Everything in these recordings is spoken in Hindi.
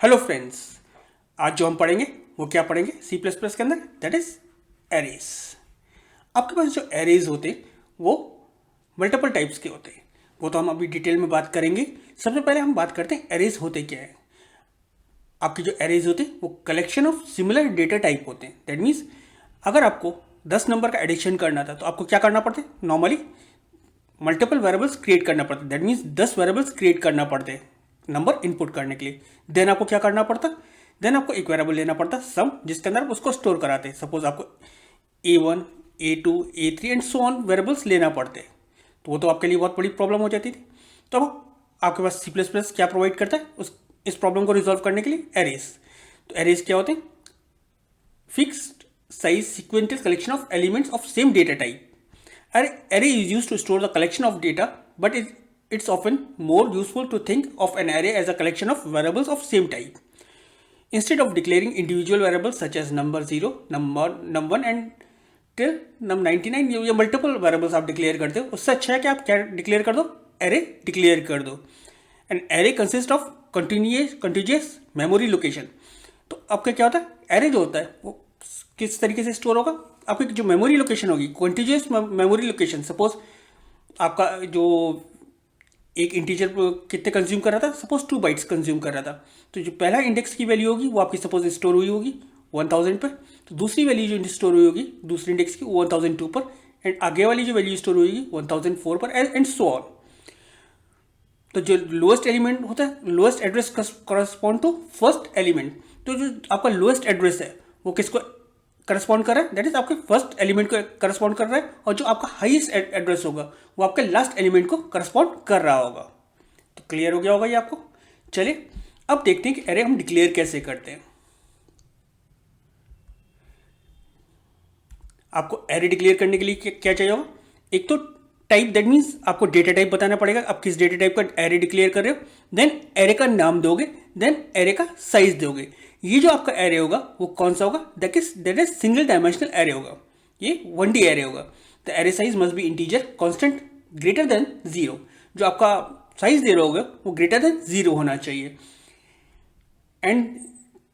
हेलो फ्रेंड्स, आज जो हम पढ़ेंगे वो क्या पढ़ेंगे सी प्लस प्लस के अंदर, दैट इज एरेज। आपके पास जो एरेज होते हैं वो मल्टीपल टाइप्स के होते हैं, वो तो हम अभी डिटेल में बात करेंगे। सबसे पहले हम बात करते हैं एरेज होते क्या है। आपके जो एरेज होते हैं वो collection of similar data type होते हैं। दैट मीन्स अगर आपको 10 नंबर का एडिशन करना था तो आपको क्या करना पड़ता है, नॉर्मली मल्टीपल वेरिएबल्स क्रिएट करना पड़ता है। दैट मीन्स 10 वेरिएबल्स क्रिएट करना पड़ते हैं नंबर इनपुट करने के लिए। देन आपको क्या करना पड़ता, देन आपको एक वेरिएबल लेना पड़ता सम, जिसके अंदर आप उसको स्टोर कराते हैं। सपोज आपको A1, A2, A3 and so on variables लेना पड़ते हैं, तो वो तो आपके लिए बहुत बड़ी प्रॉब्लम हो जाती थी। तो अब आपके पास सी प्लस प्लस क्या प्रोवाइड करता है इस प्रॉब्लम को रिजॉल्व करने के लिए, एरेज। तो एरेज क्या होते हैं, fixed size sequential collection of elements of same data type. Array is used to store the collection of data, but it's often more useful to think of an array as a collection of variables of same type. Instead of declaring individual variables such as number 0, num1 and till num99 या मल्टीपल वेरिएबल्स आप डिक्लेयर करते हो, उससे अच्छा है कि आप क्या डिक्लेयर कर दो, एरे डिक्लेयर कर दो। And array consist of continuous memory location. तो आपका क्या होता है, एरे जो होता है वो किस तरीके से स्टोर होगा, आपकी जो मेमोरी लोकेशन होगी कॉन्टिन्यूस मेमोरी लोकेशन। सपोज आपका जो एक इंटीजर कितने कंज्यूम कर रहा था, सपोज 2 बाइट्स कंज्यूम कर रहा था, तो जो पहला इंडेक्स की वैल्यू होगी वो आपकी सपोज स्टोर हुई होगी 1000 पर, तो दूसरी वैल्यू जो स्टोर हुई होगी दूसरी इंडेक्स की 1002 पर, एंड आगे वाली जो वैल्यू स्टोर हुई 1004 पर, एंड सो ऑन। तो जो लोएस्ट एलिमेंट होता है, lowest address correspond to first element. तो जो आपका लोएस्ट एड्रेस है वो किसको करस्पॉन्ड कर रहा है, दैट इज आपके फर्स्ट एलिमेंट को करस्पॉन्ड कर रहा है, और जो आपका हाईएस्ट एड्रेस होगा वो आपके लास्ट एलिमेंट को करस्पॉन्ड कर रहा होगा। तो क्लियर हो गया होगा ये आपको। चलिए अब देखते हैं कि एरे हम डिक्लेयर कैसे करते हैं। आपको एरे डिक्लेयर करने के लिए क्या चाहिए होगा, एक तो टाइप, दैट मीन्स आपको डेटा टाइप बताना पड़ेगा, आप किस डेटा टाइप का एरे डिक्लेयर कर रहे हो। देन एरे का नाम दोगे, देन एरे का साइज दोगे। ये जो आपका एरे होगा वो कौन सा होगा, that is single dimensional array होगा, ये 1D एरे होगा। The array size must be integer constant greater than 0। जो आपका साइज दे रहा होगा वो ग्रेटर देन 0 होना चाहिए। And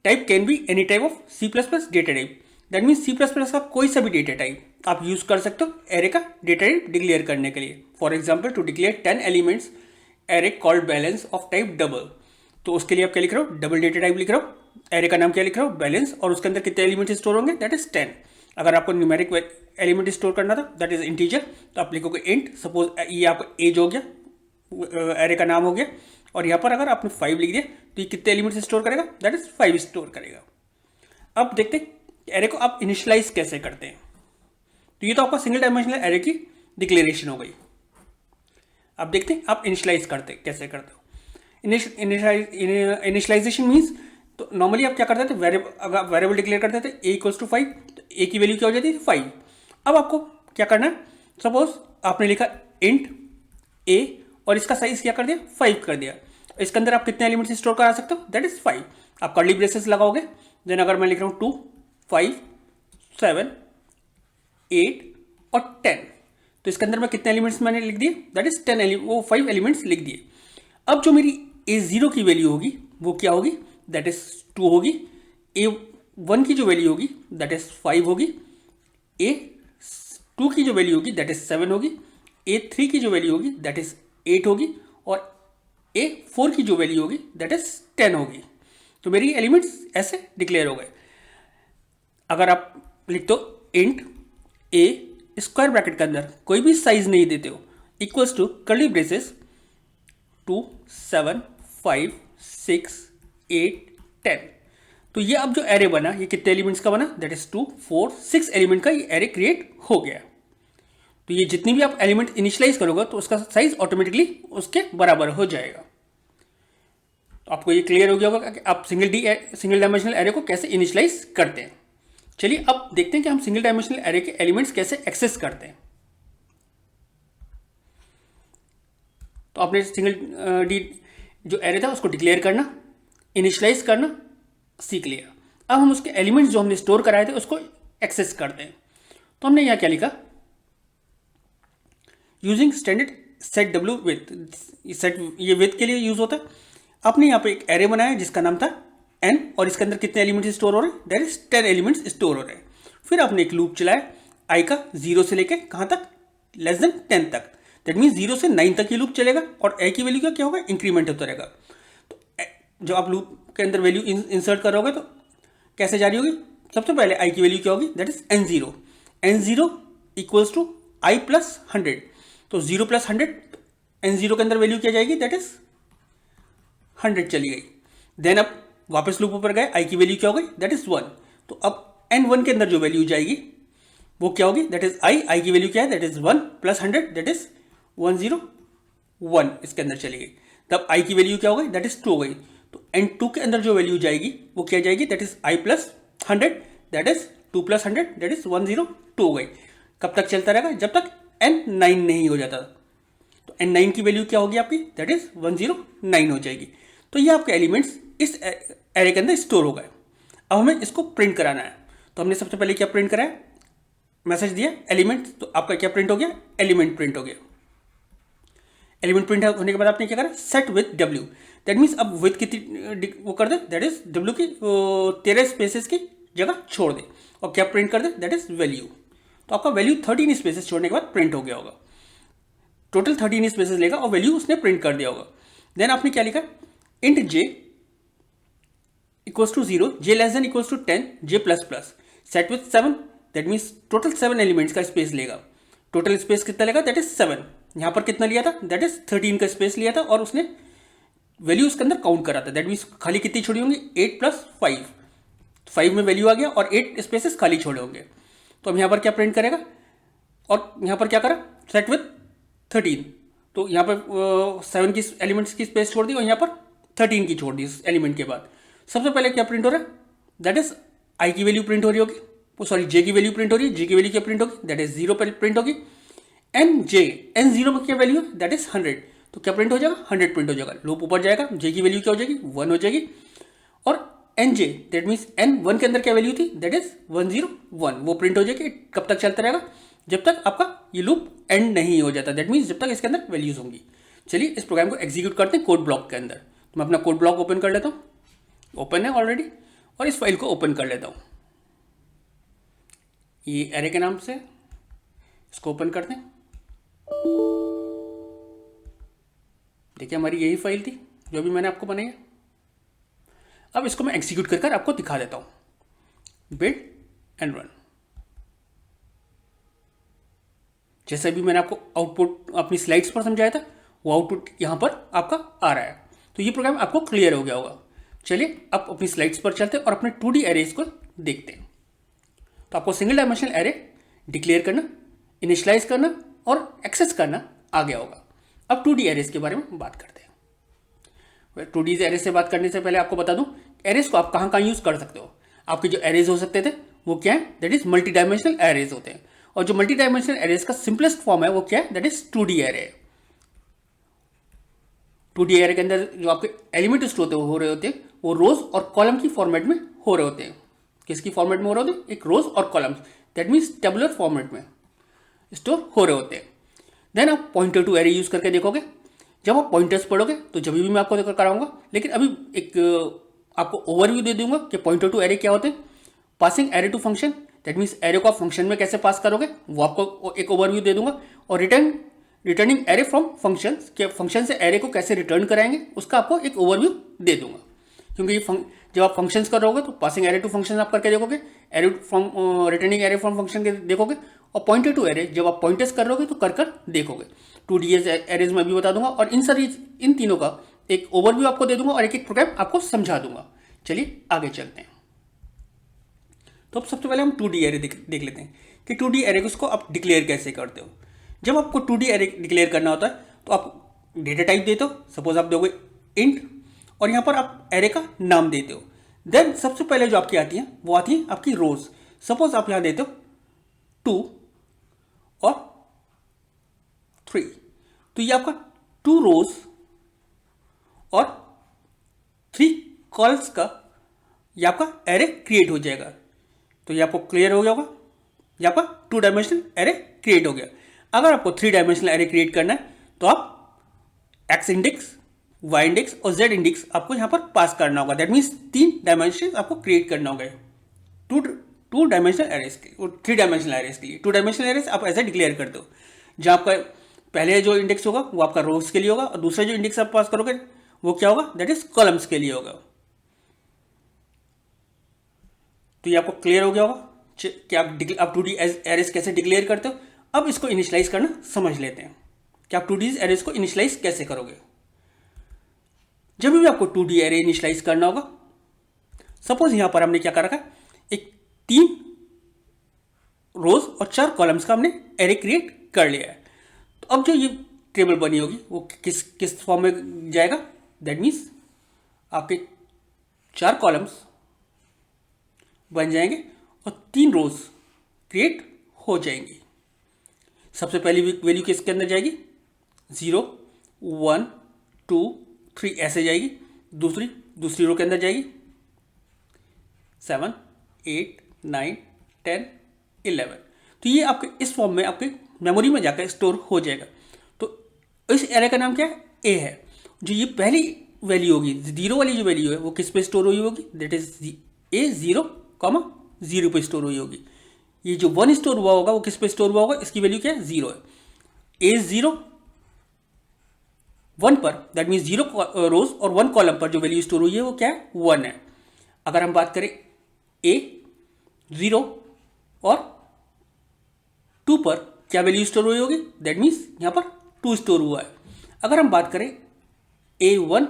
type can be any type of C plus plus data type. That means C plus plus का कोई सा भी डेटा टाइप आप यूज कर सकते हो एरे का डेटा टाइप डिक्लेयर करने के लिए। For example, to declare 10 elements array called balance of type double, तो उसके लिए आप क्या लिख रहे हो, डबल डेटा टाइप लिख रहे हो, एरे का नाम क्या लिख रहे हो, बैलेंस, और उसके अंदर कितने एलिमेंट स्टोर होंगे, दैट इज 10। अगर आपको न्यूमेरिक एलिमेंट स्टोर करना था, दैट इज इंटीजर, तो आप लिखोगे इंट। सपोज ये आपका एज हो गया, एरे का नाम हो गया, और यहाँ पर अगर आपने 5 लिख दिया तो ये कितने एलिमेंट स्टोर करेगा, दैट इज 5 स्टोर करेगा। अब देखते हैं एरे को आप इनिशियलाइज कैसे करते हैं। तो ये तो आपका सिंगल डायमेंशनल एरे की डिक्लेरेशन हो गई। अब देखते हैं आप इनिशियलाइज करते कैसे करते हो। इनिशियलाइजेशन मीन्स, तो नॉर्मली आप क्या करते थे, अगर वेरिएबल डिक्लेयर करते थे a इक्वल्स टू 5, तो a की वैल्यू क्या हो जाती है 5। अब आपको क्या करना है, सपोज आपने लिखा इंट a और इसका साइज क्या कर दिया 5 कर दिया। इसके अंदर आप कितने एलिमेंट्स स्टोर करा सकते हो, दैट इज 5। आप कर्ली ब्रेसेस लगाओगे, देन अगर मैं लिख रहा हूँ 2, 5, 7, 8 और 10, तो इसके अंदर मैं कितने एलिमेंट्स मैंने लिख दिए, दैट इज 10 वो 5 एलिमेंट्स लिख दिए। अब जो मेरी a0 की वैल्यू होगी वो क्या होगी, दैट इज 2 होगी। a1 की जो वैल्यू होगी दैट इज 5 होगी। a2 की जो वैल्यू होगी दैट इज 7 होगी। a3 की जो वैल्यू होगी दैट इज 8 होगी, और a4 की जो वैल्यू होगी दैट इज 10 होगी। तो मेरी एलिमेंट्स ऐसे डिक्लेयर हो गए। अगर आप लिख दो इंट a स्क्वायर ब्रैकेट के अंदर कोई भी साइज नहीं देते हो, इक्वल्स टू कर्ली ब्रेसेस 2, 7, 5, 6, 8, 10, तो ये अब जो एरे बना ये कितने एलिमेंट्स का बना, दैट इज 2, 4, 6 एलिमेंट का ये एरे क्रिएट हो गया। तो ये जितनी भी आप एलिमेंट इनिशियलाइज करोगे तो उसका साइज ऑटोमेटिकली उसके बराबर हो जाएगा। तो आपको ये क्लियर हो गया होगा कि आप सिंगल डायमेंशनल एरे को कैसे इनिशियलाइज करते हैं। चलिए अब देखते हैं कि हम सिंगल डायमेंशनल एरे के एलिमेंट्स कैसे एक्सेस करते हैं। तो आपने सिंगल जो एरे था उसको डिक्लेयर करना, इनिशियलाइज करना सीख लिया। अब हम उसके एलिमेंट्स जो हमने स्टोर कराए थे उसको एक्सेस करते हैं। तो हमने यहाँ क्या लिखा, using standard set W with, set ये विथ के लिए यूज होता है। आपने यहाँ पे एक एरे बनाया जिसका नाम था n और इसके अंदर कितने एलिमेंट्स स्टोर हो रहे हैं, दैट इज 10 एलिमेंट्स स्टोर हो रहे हैं। फिर आपने एक लूप चलाया i का 0 से लेके कहाँ तक, लेस देन 10 तक, दैट मीन्स 0 से 9 तक ये लूप चलेगा और a की वैल्यू का क्या होगा, इंक्रीमेंट होता रहेगा। तो जब आप लूप के अंदर वैल्यू इंसर्ट करोगे तो कैसे जारी होगी, सबसे पहले i की वैल्यू क्या होगी, that is n0 equals to i plus 100, तो 0 प्लस 100 n0 के अंदर वैल्यू क्या जाएगी, दैट इज 100 चली गई। देन अब वापस लूप ऊपर गए, i की वैल्यू क्या हो गई, दैट इज 1, तो अब n1 के अंदर जो वैल्यू जाएगी वो क्या होगी, दैट इज i की वैल्यू क्या है, that is 1 plus 100, that is 101 इसके अंदर चली गई। तब i की वैल्यू क्या हो गई, दैट इज 2 हो गई। तो n2 के अंदर जो वैल्यू जाएगी वो क्या जाएगी, that is i plus 100, that is 2 plus 100, that is 102 हो गई। कब तक चलता रहेगा, जब तक n9 नहीं हो जाता। तो n9 की वैल्यू क्या होगी आपकी, दैट इज 109 हो जाएगी। तो ये आपके एलिमेंट्स इस एरे के अंदर स्टोर हो गए। अब हमें इसको प्रिंट कराना है, तो हमने सबसे पहले क्या प्रिंट कराया, मैसेज दिया एलिमेंट, तो आपका क्या प्रिंट हो गया, एलिमेंट प्रिंट हो गया। एलिमेंट प्रिंट होने के बाद आपने क्या करा, set with w, that means अब विथ कितनी वो कर दे, दैट इज w की 13 स्पेसेस की जगह छोड़ दे, और क्या प्रिंट कर दे, दैट इज वैल्यू। तो आपका वैल्यू 13 स्पेसेस छोड़ने के बाद प्रिंट हो गया होगा, टोटल 13 स्पेसेस लेगा और वैल्यू उसने प्रिंट कर दिया होगा। देन आपने क्या लिखा, int j equals to 0, j less than equals to 10, j plus plus, set with 7, that means total 7 elements का स्पेस लेगा। टोटल स्पेस कितना लेगा, दैट इज 7। यहाँ पर कितना लिया था, दैट इज 13 का स्पेस लिया था और उसने वैल्यू उसके अंदर काउंट करा था, दैट मीन्स खाली कितनी छोड़ी होंगी, 8 प्लस 5, 5 में वैल्यू आ गया और 8 स्पेसेस खाली छोड़े होंगे। तो हम यहाँ पर क्या प्रिंट करेगा, और यहाँ पर क्या करा, सेट विथ 13, तो यहाँ पर 7 की एलिमेंट्स की स्पेस छोड़ दी और यहाँ पर 13 की छोड़ दी इस एलिमेंट के बाद। सबसे पहले क्या प्रिंट हो रहा है, दैट इज i की वैल्यू प्रिंट हो रही होगी, सॉरी j की वैल्यू प्रिंट हो रही है, j की वैल्यू क्या प्रिंट होगी, दैट इज 0 पर प्रिंट होगी। n0 में क्या वैल्यू है, दैट इज 100, तो क्या प्रिंट हो जाएगा, 100 प्रिंट हो जाएगा। लूप ऊपर जाएगा, j की वैल्यू क्या हो जाएगी, 1 हो जाएगी, और nj दैट मीन्स n1 के अंदर क्या वैल्यू थी, दैट इज 101, वो प्रिंट हो जाएगी। कब तक चलता रहेगा, जब तक आपका ये लूप एंड नहीं हो जाता, दैट मीन्स जब तक इसके अंदर वैल्यूज होंगी। चलिए इस प्रोग्राम को एग्जीक्यूट करते हैं कोड ब्लॉक के अंदर। तो मैं अपना कोड ब्लॉक ओपन कर लेता हूँ, ओपन है ऑलरेडी, और इस फाइल को ओपन कर लेता हूँ, ये एरे के नाम से, इसको ओपन करते हैं। देखिए हमारी यही फाइल थी जो अभी मैंने आपको बनाई है। अब इसको मैं एग्जीक्यूट कर आपको दिखा देता हूँ, बिल्ड एंड रन। जैसे अभी मैंने आपको आउटपुट अपनी स्लाइड्स पर समझाया था, वो आउटपुट यहाँ पर आपका आ रहा है। तो ये प्रोग्राम आपको क्लियर हो गया होगा। चलिए अब अपनी स्लाइड्स पर चलते हैं और अपने 2D एरेज को देखते हैं। तो आपको सिंगल डायमेंशनल एरे डिक्लेयर करना, इनिशियलाइज करना और एक्सेस करना आ गया होगा। अब 2D एरेज के बारे में बात करते हैं। 2D एरेज से बात करने से पहले आपको बता दूं, एरेज को आप कहाँ कहाँ यूज कर सकते हो। आपके जो एरेज हो सकते थे वो क्या है, that is multi dimensional arrays होते हैं। और जो मल्टी डायमेंशनल एरेज का सिंपलेस्ट फॉर्म है वो क्या है, that is 2D array. 2D array के अंदर जो आपके एलिमेंट स्टोर हो रहे होते हैं वो रोज और कॉलम की फॉर्मेट में हो रहे होते हैं। किसकी फॉर्मेट में हो रहे होते हैं, एक रोज और columns, that means tabular format में स्टोर हो रहे होते हैं। देन आप पॉइंटर टू एरे यूज करके देखोगे। जब आप पॉइंटर्स पढ़ोगे तो जब भी मैं आपको देखकर कराऊंगा, लेकिन अभी एक आपको ओवरव्यू दे दूंगा कि पॉइंटर टू एरे क्या होते हैं। Passing array to function, that means array को आप फंक्शन में कैसे पास करोगे वो आपको एक ओवरव्यू दे दूंगा। और रिटर्निंग एरे फ्रॉम फंक्शन, के फंक्शन से एरे को कैसे रिटर्न कराएंगे उसका आपको एक ओवरव्यू दे दूंगा। क्योंकि ये जब आप फंक्शंस करोगे तो पासिंग एरे टू फंक्शन आप करके देखोगे, array from returning array from function के देखोगे, और पॉइंटर टू एरे जब आप पॉइंटर्स कर रहोगे तो कर देखोगे। 2D एरेज में भी बता दूंगा और इन तीनों का एक ओवरव्यू आपको दे दूंगा और एक एक प्रोग्राम आपको समझा दूंगा। चलिए आगे चलते हैं। तो अब सबसे पहले हम 2D एरे देख लेते हैं कि 2D एरे को आप डिक्लेयर कैसे करते हो। जब आपको 2D एरे डिक्लेयर करना होता है तो आप डेटा टाइप देते हो, सपोज आप दोगे इंट, और यहाँ पर आप एरे का नाम देते हो। देन सबसे पहले जो आपकी आती है वो आती है आपकी रोज। सपोज आप यहाँ देते हो 2 और 3, तो ये आपका 2 रोज और 3 कॉलम्स का ये आपका एरे क्रिएट हो जाएगा। तो ये आपको क्लियर हो गया होगा, ये आपका 2 डायमेंशनल एरे क्रिएट हो गया। अगर आपको 3 डायमेंशनल एरे क्रिएट करना है तो आप एक्स इंडेक्स वाई इंडेक्स और जेड इंडेक्स आपको यहाँ पर पास करना होगा। दैट मीन्स 3 डायमेंशन आपको क्रिएट करना होगा टू डायमेंशनल एरेज के और 3 डायमेंशनल एरेज के लिए। 2 डायमेंशनल एरेज आप ऐसे डिक्लेयर कर दो, जहाँ आपका पहले जो इंडेक्स होगा वो आपका रोज के लिए होगा और दूसरा जो इंडेक्स आप पास करोगे वो क्या होगा, दैट इज कॉलम्स के लिए होगा। तो ये आपको क्लियर हो गया होगा कि आप 2D एरेज कैसे डिक्लेयर करते हो। अब इसको इनिशियलाइज करना समझ लेते हैं कि आप 2D एरेज को इनिशियलाइज कैसे करोगे। जब भी आपको 2D एरे इनिशियलाइज करना होगा, सपोज यहां पर हमने क्या कर रखा है, एक 3 रोज और 4 कॉलम्स का हमने एरे क्रिएट कर लिया है। तो अब जो ये टेबल बनी होगी वो किस फॉर्म में जाएगा, दैट मीन्स आपके 4 कॉलम्स बन जाएंगे और 3 रोज क्रिएट हो जाएंगी। सबसे पहली वैल्यू किसके अंदर जाएगी, 0 1 2 3 ऐसे जाएगी। दूसरी रो के अंदर जाएगी 7 8 9 10 11। तो ये आपके इस फॉर्म में आपके मेमोरी में जाकर स्टोर हो जाएगा। तो इस एरे का नाम क्या है, ए है। जो ये पहली वैल्यू होगी, 0 वाली जो वैल्यू है वो किस पे स्टोर हुई होगी, दैट इज ए 0 0 पे स्टोर हुई होगी। ये जो 1 स्टोर हुआ होगा वो किस पे स्टोर हुआ होगा, इसकी वैल्यू क्या है, 0 है। ए 0 1 पर, दैट मीन्स 0 रोज और 1 कॉलम पर जो वैल्यू स्टोर हुई है वो क्या है, 1 है। अगर हम बात करें ए 0 और 2 पर क्या वैल्यू स्टोर हुई होगी, दैट मीन्स यहां पर 2 स्टोर हुआ है। अगर हम बात करें ए 1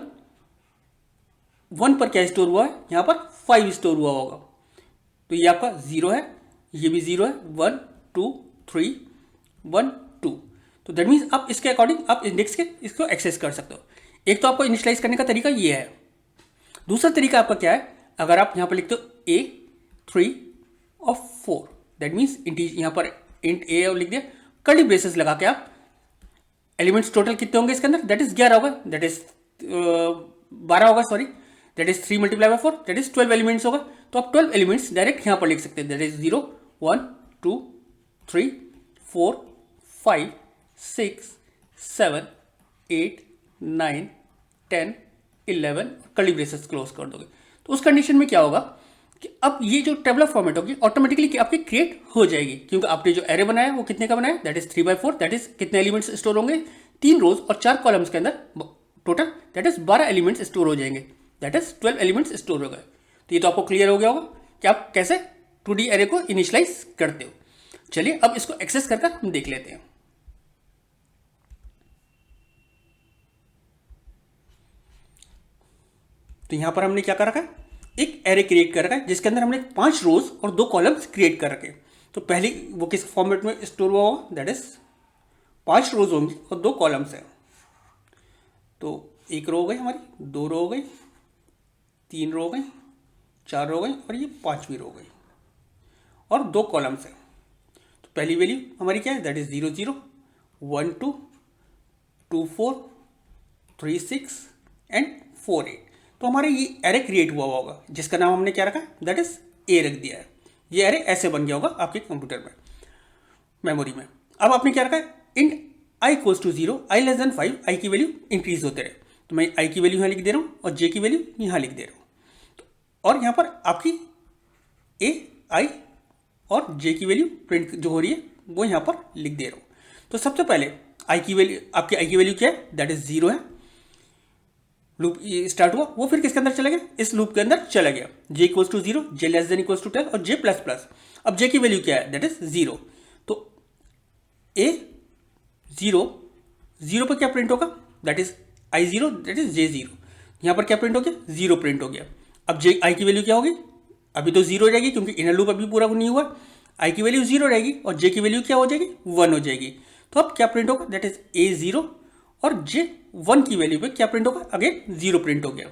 पर क्या स्टोर हुआ है, यहां पर 5 स्टोर हुआ होगा। तो ये आपका 0 है, ये भी 0 है, 1 2 3 1 2। तो दैट मीन्स आप इसके अकॉर्डिंग आप इंडेक्स के इसको एक्सेस कर सकते हो। एक तो आपको इनिशियलाइज करने का तरीका ये है। दूसरा तरीका आपका क्या है, अगर आप यहाँ पर लिखते हो ए 3 और 4, दैट मीन्स यहाँ पर इंट ए लिख दिया, कर्ली ब्रेसेस लगा के आप एलिमेंट्स टोटल कितने होंगे इसके अंदर, दैट इज 11 होगा, दैट इज 12 होगा, sorry, that is 3 × 4 that is 12 elements होगा। तो आप 12 एलिमेंट्स डायरेक्ट यहाँ पर लिख सकते हैं, that is 0 1 2 3 4 5 6 7 8 9 10 11 curly braces close कर दोगे। तो उस कंडीशन में क्या होगा कि अब ये जो टेबलर फॉर्मेट होगी ऑटोमेटिकली आपकी क्रिएट हो जाएगी, क्योंकि आपने जो एरे बनाया वो कितने का बनाया, दैट इज 3/4, दैट इज कितने एलिमेंट्स स्टोर होंगे, 3 रोज और 4 कॉलम्स के अंदर total that is 12 elements store हो जाएंगे, दैट इज 12 एलिमेंट्स स्टोर हो गए। तो ये तो आपको क्लियर हो गया होगा कि आप कैसे 2D एरे को इनिशियलाइज करते हो। चलिए अब इसको एक्सेस करके हम देख लेते हैं। तो यहां पर हमने क्या कर रखा है, एक एरे क्रिएट कर रखा है जिसके अंदर हमने 5 रोज और 2 कॉलम्स क्रिएट कर रखे। तो पहली वो किस फॉर्मेट में स्टोर हुआ होगा, दैट इज 5 रोज होंगी और 2 कॉलम्स हैं। तो 1 रो हो गई हमारी, 2 रो हो गई, 3 रो हो गई, 4 रो हो गई और ये 5वीं रो हो गई और 2 कॉलम्स हैं। तो पहली वैल्यू हमारी क्या है, दैट इज 0 0 1 2 2 4 3 6 एंड 4 8। तो हमारे ये एरे क्रिएट हुआ होगा जिसका नाम हमने क्या रखा है, दैट इज ए रख दिया है। ये एरे ऐसे बन गया होगा आपके कंप्यूटर में, मेमोरी में। अब आपने क्या रखा है, int I equals to 0 I less than 5, I की वैल्यू इंक्रीज होते रहे। तो मैं आई की वैल्यू यहाँ लिख दे रहा हूँ और जे की वैल्यू यहाँ लिख दे रहा हूँ। और यहाँ पर आपकी ए आई और जे की वैल्यू प्रिंट जो हो रही है वो यहाँ पर लिख दे रहा हूँ। तो सबसे पहले आई की वैल्यू, आपकी आई की वैल्यू क्या है, दैट इज 0 है। लूप स्टार्ट हुआ, वो फिर किसके अंदर चला गया, इस लूप के अंदर चला गया। J equals to 0, j less than equals to 10 और जे प्लस प्लस। अब जे की वैल्यू क्या है, दैट इज 0। तो ए 0 पर क्या प्रिंट होगा, that is i 0, that is j 0। यहाँ पर क्या प्रिंट हो गया, 0 प्रिंट हो गया। अब जे आई की वैल्यू क्या होगी, अभी तो 0 रहेगी क्योंकि इनर लूप अभी पूरा नहीं हुआ। आई की वैल्यू 0 रहेगी और जे की वैल्यू क्या हो जाएगी, 1 हो जाएगी। तो अब क्या प्रिंट होगा, दैट इज ए 0 और जे 1 की वैल्यू पे क्या प्रिंट होगा, अगेन 0 प्रिंट हो गया।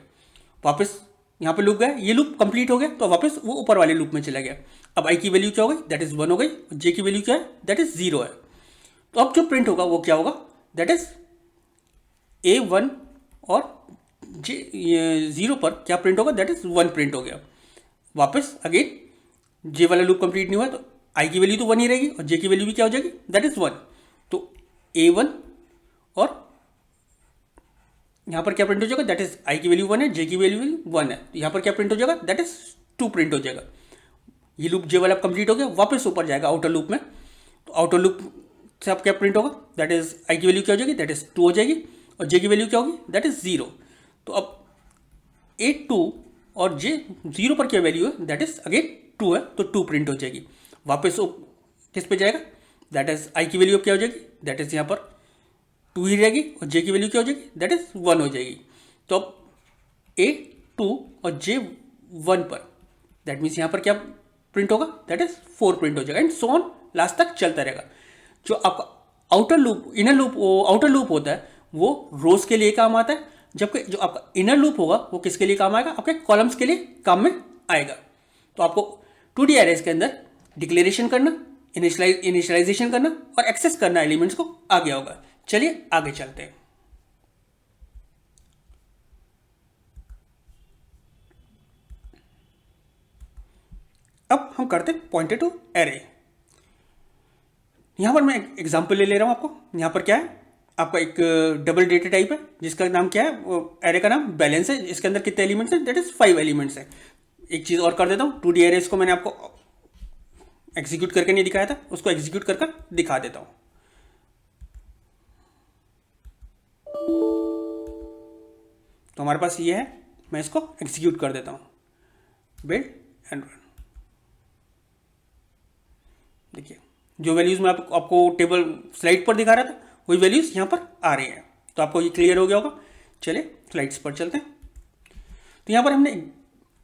वापस यहाँ पे लूप गया, ये लूप कंप्लीट हो गया तो वापस वो ऊपर वाले लूप में चला गया। अब आई की वैल्यू क्या हो गई, दैट इज 1 हो गई, जे की वैल्यू क्या है, दैट इज 0 है। तो अब जो प्रिंट होगा वो क्या होगा, दैट इज ए 1 और जे 0 पर क्या प्रिंट होगा, दैट इज 1 प्रिंट हो गया। वापस अगेन जे वाला लूप कंप्लीट नहीं हुआ तो आई की वैल्यू तो 1 ही रहेगी और जे की वैल्यू भी क्या हो जाएगी, दैट इज 1। तो A1 और यहाँ पर क्या प्रिंट हो जाएगा, दैट इज आई की वैल्यू 1 है, जे की वैल्यू 1 है, तो यहाँ पर क्या प्रिंट हो जाएगा, दैट इज 2 प्रिंट हो जाएगा। ये लूप जे वाला कंप्लीट हो गया, वापस ऊपर जाएगा आउटर लूप में, तो आउटर लूप से आप क्या प्रिंट होगा, दैट इज आई की वैल्यू क्या हो जाएगी, दैट इज 2 हो जाएगी, और जे की वैल्यू क्या होगी, दैट इज 0। तो अब 8 2 और जे 0 पर क्या वैल्यू है, दैट इज अगेन 2 है, तो 2 प्रिंट हो जाएगी। वापस किस पे जाएगा, दैट इज आई की वैल्यू क्या हो जाएगी, दैट इज यहाँ पर 2 ही रहेगी, और जे की वैल्यू क्या हो जाएगी, दैट इज 1 हो जाएगी। तो अब ए 2 और जे 1 पर दैट मीन्स यहाँ पर क्या प्रिंट होगा, दैट इज 4 प्रिंट हो जाएगा, एंड सो ऑन लास्ट तक चलता रहेगा। जो आपका outer loop, inner loop, outer loop होता है वो रोज के लिए काम आता है, जबकि जो आपका इनर लूप होगा वो किसके लिए काम आएगा, आपके कॉलम्स के लिए काम में आएगा। तो आपको 2D एरेज के अंदर डिक्लेरेशन करना, इनिशियलाइजेशन करना और एक्सेस करना एलिमेंट्स को आ गया होगा। चलिए आगे चलते हैं। अब हम करते हैं पॉइंटर टू एरे। यहां पर मैं एक एग्जांपल ले रहा हूं आपको। यहां पर क्या है, आपका एक डबल डेटा टाइप है जिसका नाम क्या है, एरे का नाम बैलेंस है। इसके अंदर कितने एलिमेंट्स हैं, दैट इज 5 एलिमेंट्स हैं। एक चीज़ और कर देता हूँ, 2D एरेज को मैंने आपको एग्जीक्यूट करके नहीं दिखाया था, उसको एग्जीक्यूट कर दिखा देता हूँ। तो हमारे पास ये है, मैं इसको एग्जीक्यूट कर देता हूँ, बिल्ड एंड रन। देखिए जो वैल्यूज मैं आपको टेबल स्लाइड पर दिखा रहा था वही वैल्यूज यहाँ पर आ रही हैं। तो आपको ये क्लियर हो गया होगा। चलिए स्लाइड्स पर चलते हैं। तो यहाँ पर हमने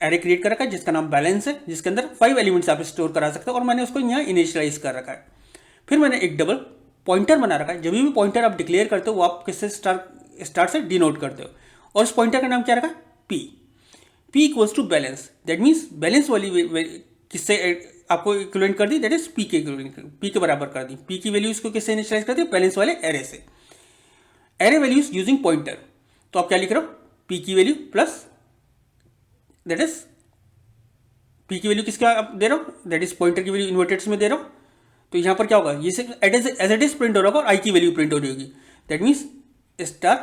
एरे क्रिएट कर रखा है जिसका नाम बैलेंस है, जिसके अंदर 5 एलिमेंट्स आप स्टोर करा सकते हो, और मैंने उसको यहाँ इनिशियलाइज कर रखा है। फिर मैंने एक डबल पॉइंटर बना रखा है। जब भी पॉइंटर आप डिक्लेयर करते हो वो आप किससे स्टार्ट से डिनोट करते हो, और उस पॉइंटर का नाम क्या रखा है, P. P equals to balance, that means balance वाली किससे आपको इक्विवेलेंट कर दी, दैट इज पी के इक्विवेलेंट, पी के बराबर कर दी। पी की वैल्यूज को किससे इनिशियलाइज कर दी, बैलेंस वाले एरे से। एरे वैल्यूज यूजिंग पॉइंटर, तो आप क्या लिख रहे हो, पी की value plus that is P की वैल्यू किसका आप दे रहा हो, दैट इज पॉइंटर की वैल्यू इन्वर्टेड्स में दे रहा हूँ। तो यहाँ पर क्या होगा, ये सिर्फ एज इट इज प्रिंट हो रहा होगा और आई की वैल्यू प्रिंट हो रही होगी। दैट मीन्स स्टार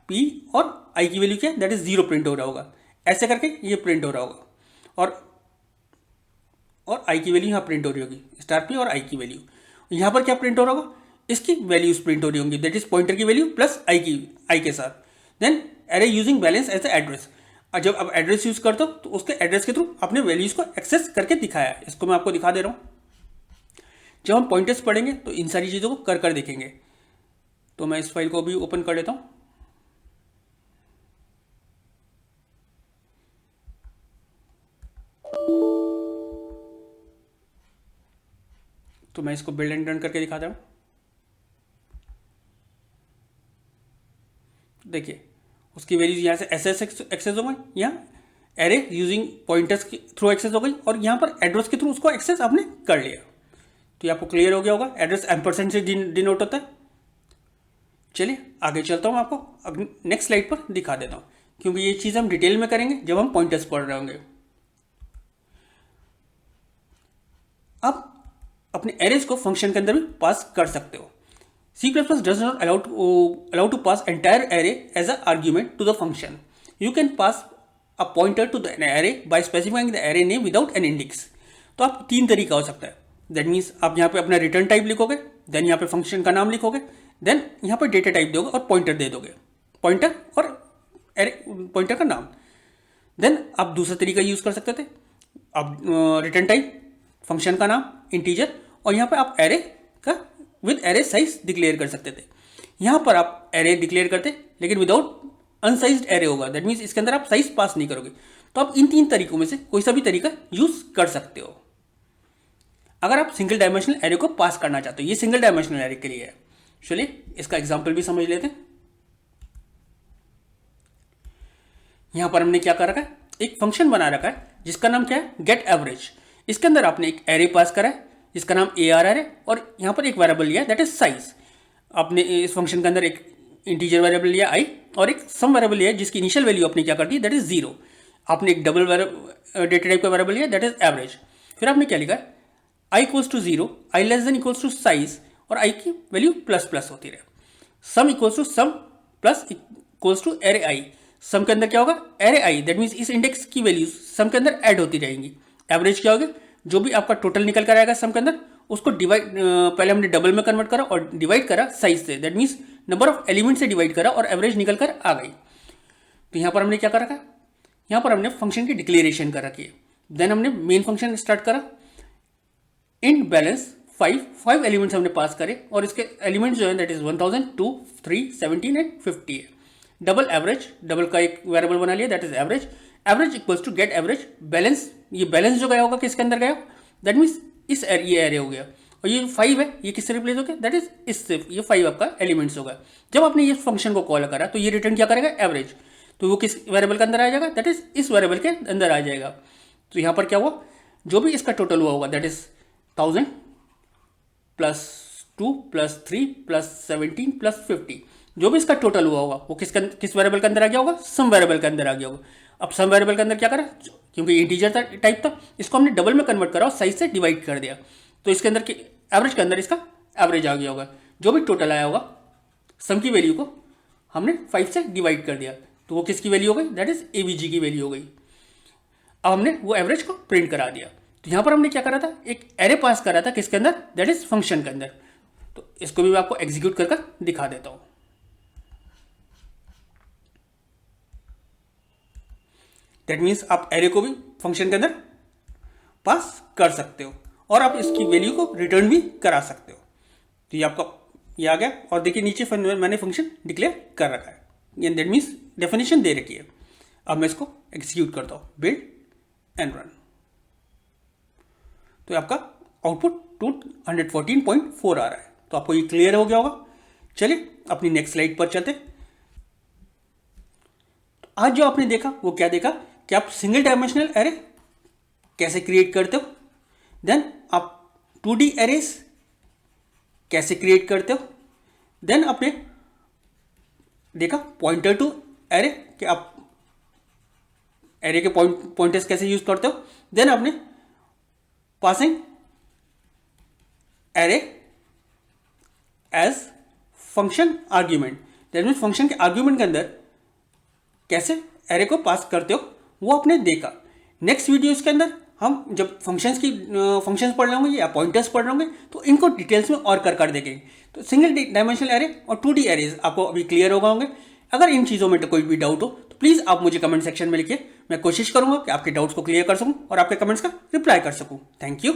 पी और आई की वैल्यू क्या है, दैट इज 0 प्रिंट हो रहा होगा। ऐसे करके ये प्रिंट हो रहा होगा, और आई की वैल्यू यहाँ प्रिंट हो रही होगी, स्टार पी और आई की वैल्यू। यहाँ पर क्या प्रिंट हो रहा होगा, इसकी वैल्यूज प्रिंट हो रही होंगी, दैट इज पॉइंटर की वैल्यू प्लस आई के साथ। Then array using balance as address, और जब आप एड्रेस यूज करते हो तो उसके एड्रेस के थ्रू अपने वैल्यूज को एक्सेस करके दिखाया है। इसको मैं आपको दिखा दे रहा हूँ। जब हम पॉइंटर्स पढ़ेंगे तो इन सारी चीज़ों को कर देखेंगे। तो मैं इस फाइल को भी ओपन कर लेता हूँ। तो मैं इसको बिल्ड एंड रन करके दिखाता हूँ। देखिए उसकी वैल्यूज यहाँ से ऐसे एक्सेस हो गई, यहाँ एरे यूजिंग पॉइंटर्स के थ्रू एक्सेस हो गई, और यहाँ पर एड्रेस के थ्रू उसको एक्सेस आपने कर लिया। तो ये आपको क्लियर हो गया होगा, एड्रेस एम्परसेंड से डिनोट होता है। चलिए आगे चलता हूँ, आपको अब नेक्स्ट स्लाइड पर दिखा देता हूँ, क्योंकि ये चीज़ हम डिटेल में करेंगे जब हम पॉइंटर्स पढ़ रहे होंगे। अब अपने एरेज को फंक्शन के अंदर भी पास कर सकते हो। C++ does not allow to pass entire array as an argument to the function. You can pass a pointer to the array by specifying the array name without an index. तो आप 3 तरीका हो सकता है। दैट मीन्स आप यहाँ पे अपना रिटर्न टाइप लिखोगे, देन यहाँ पे फंक्शन का नाम लिखोगे, देन यहाँ पे डेटा टाइप दोगे और पॉइंटर दे दोगे, पॉइंटर और एरे पॉइंटर का नाम। देन आप दूसरा तरीका यूज कर सकते थे, आप रिटर्न टाइप, फंक्शन का नाम, इंटीजर, और यहाँ पे आप एरे का विद एरे साइज डिक्लेयर कर सकते थे। यहाँ पर आप एरे डिक्लेयर करते लेकिन विदाउट अनसाइज्ड एरे होगा, दैट मीन्स इसके अंदर आप साइज पास नहीं करोगे। तो आप इन 3 तरीकों में से कोई सा भी तरीका यूज कर सकते हो अगर आप सिंगल डायमेंशनल एरे को पास करना चाहते हो। ये सिंगल डायमेंशनल एरे के लिए है। चलिए इसका एग्जाम्पल भी समझ लेते हैं। यहां पर हमने क्या कर रखा है, एक फंक्शन बना रखा है जिसका नाम क्या है, गेट एवरेज। इसके अंदर आपने एक एरे पास करा है जिसका नाम ARR है, और यहां पर एक वेरिएबल लिया है दैट इज साइज। आपने इस फंक्शन के अंदर एक इंटीजर वेरिएबल लिया i, और एक सम वेरिएबल लिया है जिसकी इनिशियल वैल्यू आपने क्या कर दी, दैट इज 0। आपने एक डबल डेटा टाइप का वेरिएबल लिया दैट इज एवरेज। फिर आपने क्या लिखा है, i equals to 0, i less than equals to size, और i की वैल्यू प्लस प्लस होती रहे। Sum equals to sum plus equals to array i. Sum के अंदर क्या होगा, एरे आई, दैट मीन्स इस इंडेक्स की वैल्यूज सम के अंदर ऐड होती रहेंगी। एवरेज क्या होगी, जो भी आपका टोटल निकल कर आएगा सम के अंदर, उसको डिवाइड, पहले हमने डबल में कन्वर्ट करा और डिवाइड करा साइज से, that means number of element से डिवाइड करा और एवरेज निकल कर आ गई। तो यहाँ पर हमने क्या कर रखा, यहाँ पर हमने फंक्शन की डिक्लेरेशन कर रखी है। देन हमने मेन फंक्शन स्टार्ट करा, इन बैलेंस 5 एलिमेंट्स हमने पास करे और इसके एलिमेंट्स जो है दैट इज 1000, 2, 3, 17 एंड 50 है। डबल एवरेज, डबल का एक वेरिएबल बना लिया that is average. Average equals to get average balance, ये बैलेंस जो गया होगा किसके अंदर गया, दैट मीन्स इस ये एरे हो गया। और ये 5 है, ये किससे रिप्लेस हो गया, दैट इज इससे, ये 5 आपका एलिमेंट्स होगा। जब आपने ये फंक्शन को कॉल करा तो ये रिटर्न क्या करेगा, एवरेज। तो वो किस वेरिएबल के अंदर आ जाएगा, दैट इज इस वेरिएबल के अंदर आ जाएगा। तो यहाँ पर क्या हुआ, जो भी इसका टोटल हुआ होगा that is 1000 plus 2 plus 3 plus 17 plus 50, जो भी इसका टोटल हुआ होगा वो किस वेरिएबल के अंदर आ गया होगा, सम वेरिएबल के अंदर आ गया होगा। अब सम वेरिएबल के अंदर क्या करा, क्योंकि इंटीजर टाइप था, इसको हमने डबल में कन्वर्ट करा और साइज से डिवाइड कर दिया। तो इसके अंदर एवरेज के अंदर इसका एवरेज आ गया होगा। जो भी टोटल आया होगा सम की वैल्यू को हमने 5 से डिवाइड कर दिया, तो वो किसकी वैल्यू हो गई, दैट इज एवीजी की वैल्यू हो गई। अब हमने वो एवरेज को प्रिंट करा दिया। तो यहाँ पर हमने क्या करा था, एक एरे पास करा था किसके अंदर, दैट इज फंक्शन के अंदर। तो इसको भी मैं आपको एग्जीक्यूट कर दिखा देता हूँ। दैट मीन्स आप एरे को भी फंक्शन के अंदर पास कर सकते हो और आप इसकी वैल्यू को रिटर्न भी करा सकते हो। तो ये आपका ये आ गया। और देखिए नीचे मैंने फंक्शन डिक्लेयर कर रखा है, दैट मीन्स डेफिनेशन दे रखी है। अब मैं इसको एग्जीक्यूट करता हूँ, बिल्ड एंड रन। तो आपका आउटपुट 214.4 आ रहा है। तो आपको ये क्लियर हो गया होगा। चलिए अपनी नेक्स्ट स्लाइड पर चलते। तो आज जो आपने देखा वो क्या देखा कि आप सिंगल डायमेंशनल एरे कैसे क्रिएट करते हो, देन आप 2D एरेस कैसे क्रिएट करते हो, देन आपने देखा पॉइंटर टू एरे कि आप एरे के पॉइंटर्स कैसे यूज करते हो, देन आपने passing array as function argument, that means function के आर्ग्यूमेंट के अंदर कैसे एरे को पास करते हो वो आपने देखा। नेक्स्ट वीडियोस के अंदर हम जब फंक्शंस पढ़ रहे होंगे या पॉइंटर्स पढ़ रहे होंगे तो इनको डिटेल्स में और कर देंगे। तो सिंगल डायमेंशनल एरे और 2D एरेज आपको अभी क्लियर होगा होंगे। अगर इन चीज़ों में कोई भी डाउट हो तो प्लीज़ आप मुझे कमेंट सेक्शन में लिखिए। मैं कोशिश करूंगा कि आपके डाउट्स को क्लियर कर सकूं और आपके कमेंट्स का रिप्लाई कर सकूं। Thank you.